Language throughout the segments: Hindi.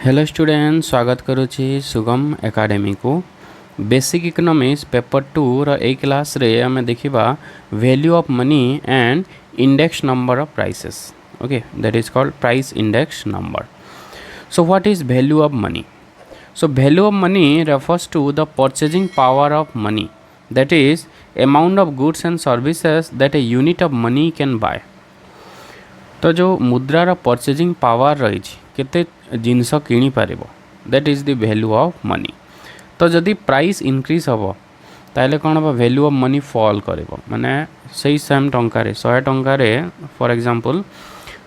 हेलो स्टूडेंट, स्वागत करुछि सुगम एकेडमी को। बेसिक इकोनॉमिक्स पेपर 2 रो ए क्लास रे हमें देखिबा value of money and index number of prices. Okay, that is called price index number. So what is value of money? So value of money refers to the purchasing power of money, that is amount of goods and services that a unit of money can buy। तो जो मुद्रार परचेजिंग पावर रही केते जिनस किनी पारिबो, that is the value of money. तो जदि प्राइस इंक्रीज हम ताले कौन हम वैल्यू ऑफ मनी फॉल करिबो, माने सही सेम टंकार 100 टंकार फॉर एग्जांपल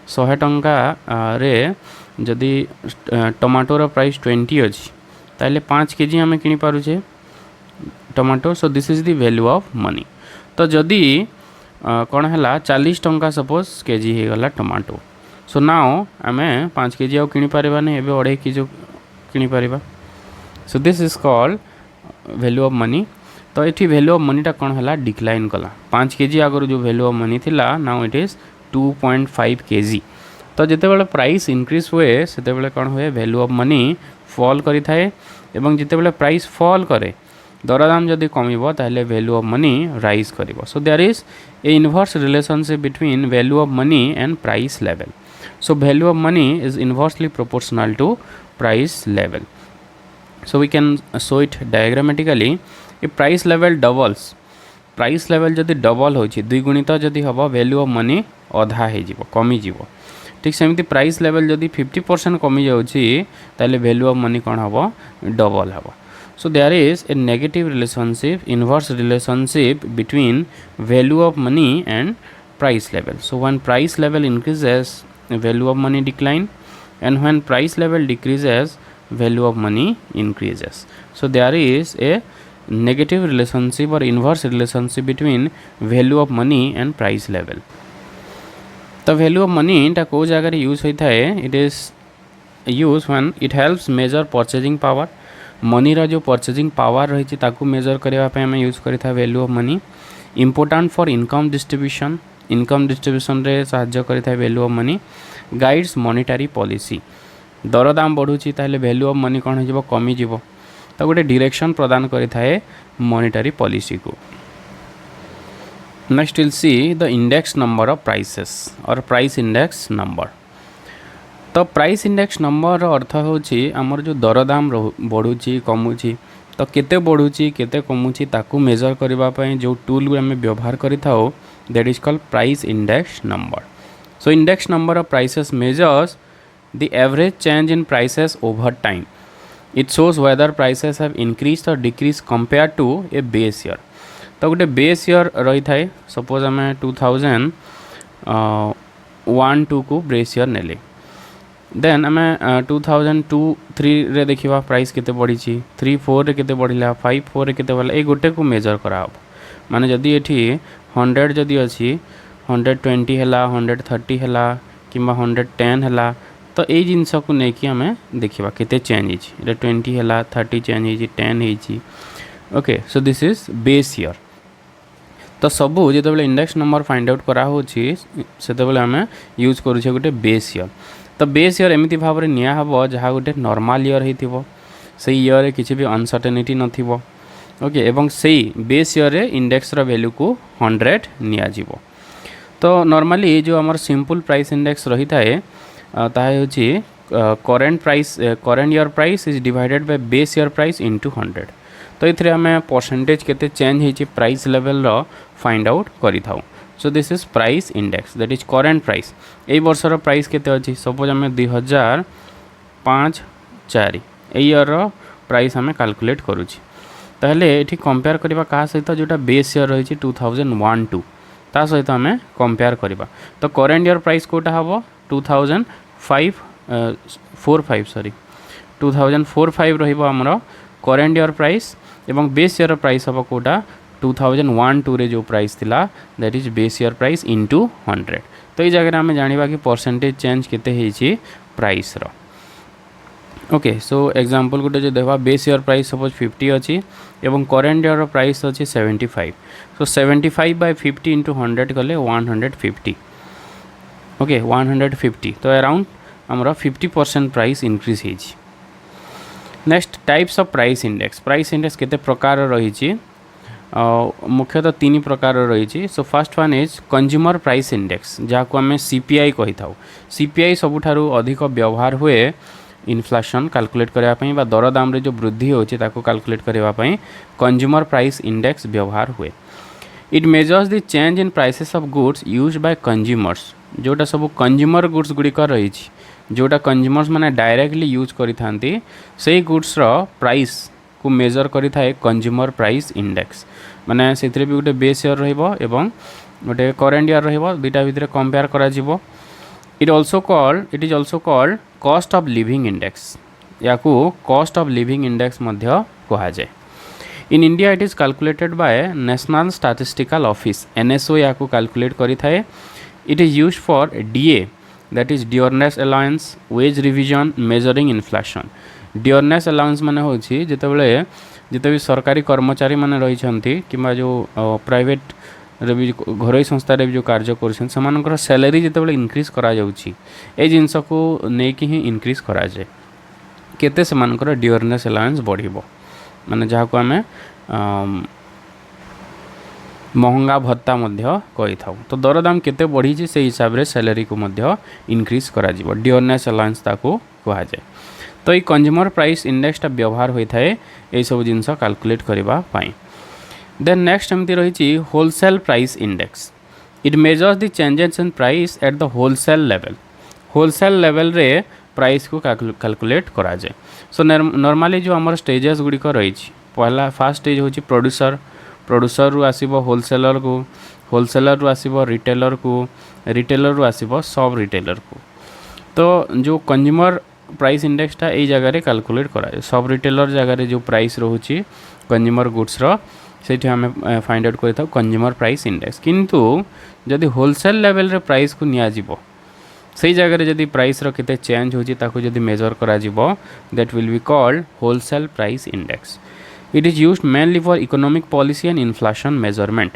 100 टंका रे जदि टमाटोर प्राइस 20 अछि ताले 5 केजी हमें किनी पारुछे tomato. So this is the value of money. तो जदि कौन है 40 टंका सपोज केजी हो गला टमाटो। सो नाउ आम 5 केजी आउ कि पारानी, एवं 2.5 केजी कि पार। So this is called value of money. तो ये वैल्यू ऑफ मनीटा कौन है डिक्लाइन कला। 5 केजी आगर जो वैल्यू ऑफ मनी थिला नाउ इट इज 2.5 केजी। तो जिते बड़े प्राइस इंक्रीज हुए से कौन हुए वैल्यू ऑफ मनी फॉल करि थाए, एवं जिते बड़े प्राइस फॉल करे दरदाम जदि कमिबो ताहले वैल्यू ऑफ मनी राइज करिबो। So there is a inverse relationship between value of money and price level. So value of money is inversely proportional to price level. So we can show it diagrammatically. A price level doubles, price level जदि डबल होछि द्विगुणित जदि हबो वैल्यू ऑफ मनी अधा हे जिवो, कमी जिवो। ठीक सेमती प्राइस लेवल जदि 50% कमी जाउछि ताहले वैल्यू ऑफ मनी कोन हबो डबल हबो। So there is a negative relationship, inverse relationship between value of money and price level. So when price level increases, value of money decline, and when price level decreases, value of money increases. So there is a negative relationship or inverse relationship between value of money and price level. The value of money टा को जगह यूज होता है, it is used when it helps measure purchasing power। Money रा जो परचेजिंग पावर रही ताकू मेजर करने आम यूज करें value of money. Important for income distribution, income distribution रे साहाय्य करें value of money. Guides monetary policy, दरदाम बढ़ुची ताहले वैल्यू ऑफ मनी कौन हो कमी जीवो, तो गोटे डायरेक्शन प्रदान करें मॉनिटरी पॉलिसी को। Next will see the index number of prices और प्राइस इंडेक्स नंबर। तो प्राइस इंडेक्स नंबर अर्थ होची आमर जो दरदाम बढ़ुची कमुची, तो केते बढ़ुची केते कमुची ताकू मेजर करबा पय जो टूल आम व्यवहार करिथाओ that is called price index number. So index number of prices measures the average change in prices over time. It shows whether prices have increase और decrease compare to a base year. तो गोटे बेस ईयर रही थाए, सपोज आम 2001-2 को बेस ईयर नेले, देन आम 2002-3 रे देखा प्राइस केते बढ़ी, 3-4 रे केते बढ़िला, 5-4 रे केते बढ़ला, ए गोटे को मेजर करा माने जदि एठी 100 जदि अछि 120 हैला, 130 हैला किंबा 110 हैला, तो ए जिनस को नेकी आम देखिबा केते चेंज हिची, एटा 20 हैला, 30 चेंज हिची, 10 हिची। Okay, so this is base year. तो सबू जिते इंडेक्स नंबर फाइंड आउट करा होछि सेते आम यूज करूछे गोटे बेस ईयर। तो बेस ईयर एमती भाव में निया हबो जहाँ गोटे नॉर्मल ईयर होइथिबो, से ईयर रे किछि भी अनसर्टेनिटी नथिबो। ओके, एवं सेही बेस ईयर रे इंडेक्स रा वैल्यू को 100 निया जिवो। तो नॉर्मली जो हमर सिंपल प्राइस इंडेक्स रही थाए ताहे होछि current price, current year price is divided by base year price into 100। तो इथरे हमें परसेंटेज केते चेंज होइछि प्राइस लेवल रो फाइंड आउट करि थाउ। So this is price index, that is current price. ए वर्षर प्राइस केते अछि, सपोज आम 2005-4 ए ईयर प्राइस आम कैलकुलेट करूछि, ताहले एठी कंपेयर करबा का सहित जोटा बेस ईयर रही 2001-2 ता सहित आम कंपेयर करबा। तो करेंट ईयर प्राइस कोटा हबो 2004-5 रहिबो हमरो करेंट ईयर प्राइस, एवं बेस ईयर प्राइस हबो कोटा 2001-2 रे जो प्राइस थिला that is base year price into 100। तो ये जगह आम जानिबा कि परसेंटेज चेंज केते हेछि प्राइस रो। ओके, सो एग्जांपल गोटे जो देखा बेस ईयर प्राइस सपोज 50 अछि एवं करेंट ईयर प्राइस अछि 75। सो 75/50 इंटू 100 कले 150। ओके, 150 तो अराउंड आमर 50% प्राइस इंक्रीज होइछि। Next types of price index केते प्रकार रही मुख्यतः तीन प्रकार रही। So first one is consumer price index जहाँ आम सीपीआई कही था। सीपीआई सबुठारु अधिक व्यवहार हुए इन्फ्लेशन कैलकुलेट करने बा दर दाम रे जो वृद्धि होची ताको कैलकुलेट करने कंज्यूमर प्राइस इंडेक्स व्यवहार हुए। It measures the change in prices of goods use by consumers जोटा सब कंज्यूमर गुड्स गुड़िक रही जोटा कंज्यूमर्स माने डायरेक्टली यूज करिथांती से गुड्स रो प्राइस को मेजर करि थाए कंज्यूमर प्राइस इंडेक्स माने सेथरे भी गोटे बेस ईयर रहिबो एवं गोटे करेंट ईयर रहिबो दुटा भितर कंपेयर करा जिवो। It is also called cost of living index याकू कॉस्ट ऑफ लिविंग इंडेक्स मध्य कहा जाए। In India it is calculated by National Statistical Office NSO याकू कैलकुलेट करि थाए। It is used for DA that is dearness allowance wage revision measuring inflation. Dearness allowance माने होछि जेतेबेले जिते भी सरकारी कर्मचारी माने रही कि जो प्राइवेट रे भी घरोई संस्था रे भी जो कार्य करछन समानकर सैलरी जितेबेले इंक्रीज करा जाउछि ए जिंस को नेकी ही इंक्रीज करा जाए केते समानकर डियरनेस अलाउंस बढ़िबो माने जहाँ को आमे महंगा भत्ता मध्य कही था। तो दरदाम केते बढ़ी से हिसाब रे सैलरी को मध्य इंक्रीज करा जिवो डियरनेस अलाउंस ताको कहा जाए। तो ये कंज्यूमर प्राइस इंडेक्स टा व्यवहार होता है ये सब जिनस कैलकुलेट करबा पाई। देन नेक्स्ट एमती रही wholesale price index. It measures the changes in price at the wholesale level रे प्राइस को कैलकुलेट करा जाए। सो नॉर्मली जो आमर स्टेजेस गुड़िक रही पहला फर्स्ट स्टेज होची प्रोड्यूसर रु आसीबो होलसेलर रु आसीबो रिटेलर रु आसीबो सब रिटेलर को। तो जो कंज्यूमर प्राइस इंडेक्स टा यही जगह कैलकुलेट करा सब रिटेलर जगह जो प्राइस रोची कंज्यूमर गुड्स रो सेठी हमें फाइंड आउट करता कंज्यूमर प्राइस इंडेक्स। किंतु जदि होलसेल लेवल रे प्राइस को निया जिवो सही जगह जदि प्राइस रो केते चेंज होची ताको जदि मेजर करा जिवो that will be called wholesale price index. It is used mainly for economic policy and inflation measurement.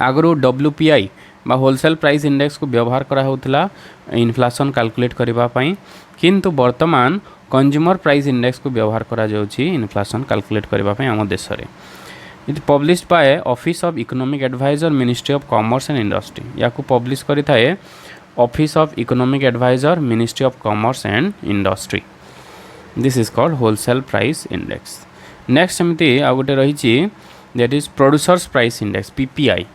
आगरो डब्ल्यूपीआई बा होलसेल प्राइस इंडेक्स को व्यवहार करा होतला इन्फ्लेशन कैलकुलेट करबा पई किंतु वर्तमान कंज्यूमर प्राइस इंडेक्स को व्यवहार करा जाउछि इन्फ्लेशन कैलकुलेट करबा पई हम देश रे। It published by Office of Economic Advisor Ministry of Commerce and Industry याकू पब्लिश करि थाए Office of Economic Advisor Ministry of Commerce and Industry. This is called wholesale price index. Next एमती आ गोटे रही दैट इज producers price index PPI.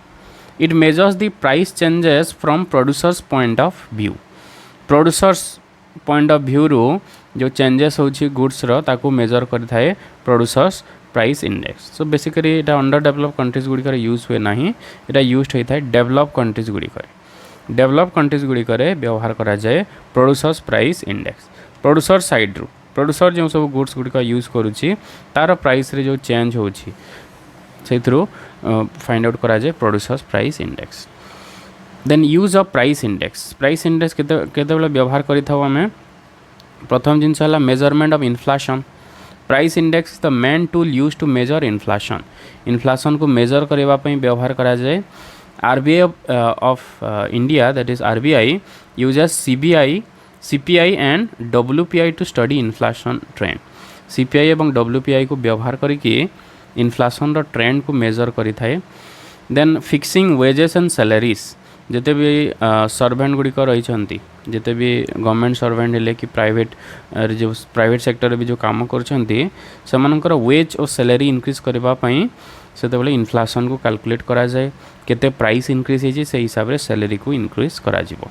It measures the price changes from producers point of view. Producers point of view रो जो चेंजेस होची गुड्स रो ताको मेजर करि थाए producers price index. So basically एटा अंडर डेवलप कंट्रीज गुडी करे यूज हुए नाही एटा यूज्ड होई थाए डेवलप कंट्रीज गुडी करे। डेवलप कंट्रीज गुडी करे व्यवहार करा जाए producers price index. Producer side रो प्रोड्यूसर जो सब गुड्स गुडी का यूज करूची तार प्राइस रे जो चेंज होची से थ्रू फाइंड आउट करा जाए producers price index. Then use of price index केते व्यवहार करि थाउ हमें प्रथम जिनस है measurement of inflation. Price index is the main tool use to measure inflation को मेजर करबा पई व्यवहार करा जाए। RBI of India that is RBI uses CPI and WPI to study inflation trend. CPI एवं डब्ल्यूपीआई को व्यवहार करके इन्फ्लेशन रो ट्रेंड को मेजर करि थाए। Then fixing wages and salaries जिते भी सर्वेंट गुड़िक रही जिते भी गवर्नमेंट सर्वेंट हेले कि प्राइवेट सेक्टर भी जो काम कर वेज और सैलरी इंक्रीज करने से इन्फ्लेशन को कैलकुलेट करा जाए केते प्राइस इंक्रीज होती से हिसाब से सैलरी को इंक्रीज करा जिवो।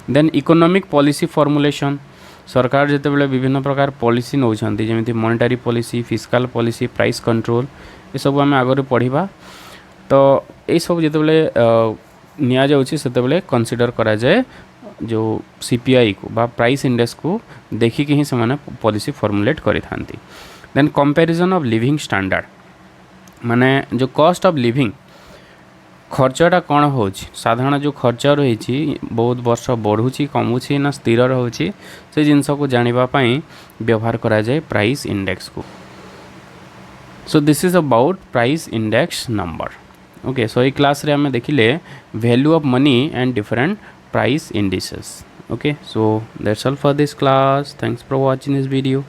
देन इकोनॉमिक पॉलिसी फॉर्मुलेशन सरकार जिते बड़े विभिन्न प्रकार पॉलिसी नौछंती जमी monetary policy फिस्काल policy price control ये सब आम आगे पढ़ा। तो ये सब जिते निया जाउछि सेतेबेले कंसीडर करा जाए जो सीपीआई को बा प्राइस इंडेक्स को देखिक ही से पॉलिसी फॉर्मुलेट करि थांती। Then comparison of living standard माने जो कॉस्ट ऑफ लिविंग खर्चटा कौन हो साधारण जो खर्च रही बहुत वर्ष बढ़ुची कमुची ना स्थिर रोचे से जिनस को जानापी व्यवहार करा जाए प्राइस इंडेक्स को। सो this is about price index number. Okay so ये क्लास रे हमें देखिले value of money and different price indices. Okay so that's all for this class. Thanks for watching this video.